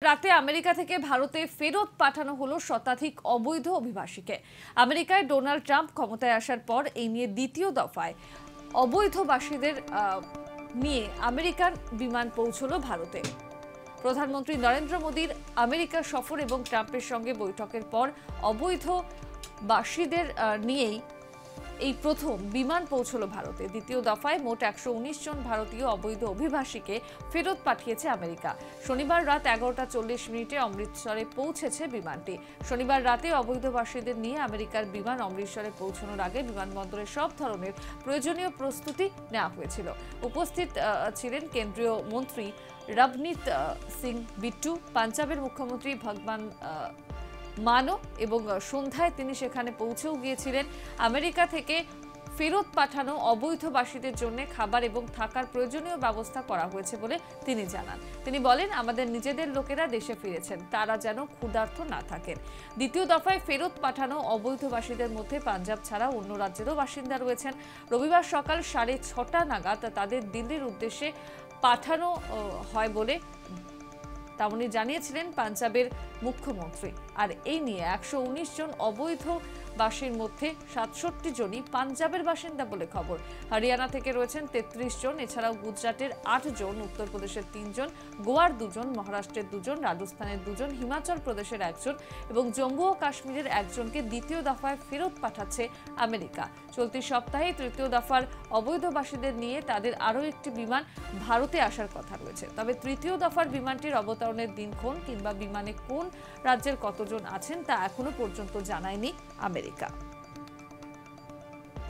প্রাতে আমেরিকা থেকে ভারতে ফেরত পাঠানো হলো শতাধিক অবৈধ অভিবাসীকে। আমেরিকায় ডোনাল্ড ট্রাম্প ক্ষমতায় আসার পর এই নিয়ে দ্বিতীয় দফায় অবৈধবাসীদের নিয়ে আমেরিকার বিমান পৌঁছলো ভারতে। প্রধানমন্ত্রী নরেন্দ্র মোদীর আমেরিকা সফর এবং ট্রাম্পের সঙ্গে বৈঠকের পর অবৈধবাসীদের নিয়েই এই প্রথম বিমান পৌঁছলো ভারতে। দ্বিতীয় দফায় মোট 119 জন ভারতীয় অবৈধ অভিবাসীকে ফেরত পাঠিয়েছে আমেরিকা। শনিবার রাত 11:40 অমৃতসরে পৌঁছেছে বিমানটি। শনিবার রাতে অবৈধবাসীদের নিয়ে আমেরিকার বিমান অমৃতসরে পৌঁছানোর আগে বিমানবন্দরে সব ধরনের প্রয়োজনীয় প্রস্তুতি নেওয়া হয়েছিল। উপস্থিত ছিলেন কেন্দ্রীয় মন্ত্রী রবনীত সিং বিট্টু, পাঞ্জাবের মুখ্যমন্ত্রী ভগবান মানো এবং সন্ধ্যায় তিনি সেখানে পৌঁছেও গিয়েছিলেন। আমেরিকা থেকে ফেরত পাঠানো অবৈধবাসীদের জন্য খাবার এবং থাকার প্রয়োজনীয় ব্যবস্থা করা হয়েছে বলে তিনি জানান। তিনি বলেন, আমাদের নিজেদের লোকেরা দেশে ফিরেছেন, তারা যেন ক্ষুধার্ত না থাকেন। দ্বিতীয় দফায় ফেরত পাঠানো অবৈধবাসীদের মধ্যে পাঞ্জাব ছাড়া অন্য রাজ্যেরও বাসিন্দা রয়েছেন। রবিবার সকাল 6:30 নাগাদ তাদের দিল্লির উদ্দেশ্যে পাঠানো হয় বলে তেমনি জানিয়েছিলেন পাঞ্জাবের মুখ্যমন্ত্রী। আর এই নিয়ে 119 জন অবৈধবাসীর মধ্যে 67 জনই পাঞ্জাবের বাসিন্দা বলে খবর। হরিয়ানা থেকে রয়েছেন 33 জন, এছাড়াও গুজরাটের 8 জন, উত্তরপ্রদেশের 3 জন, গোয়ার 2 জন, মহারাষ্ট্রের 2 জন, রাজস্থানের 2 জন, হিমাচল প্রদেশের 1 জন এবং জম্মু ও কাশ্মীরের 1 জনকে দ্বিতীয় দফায় ফেরত পাঠাচ্ছে আমেরিকা। চলতি সপ্তাহে তৃতীয় দফার অবৈধবাসীদের নিয়ে তাদের আরও একটি বিমান ভারতে আসার কথা রয়েছে। তবে তৃতীয় দফার বিমানটির অবতরণের দিনক্ষণ কিংবা বিমানে কোন রাজ্যের কতজন আছেন তা এখনো পর্যন্ত জানায়নি আমেরিকা।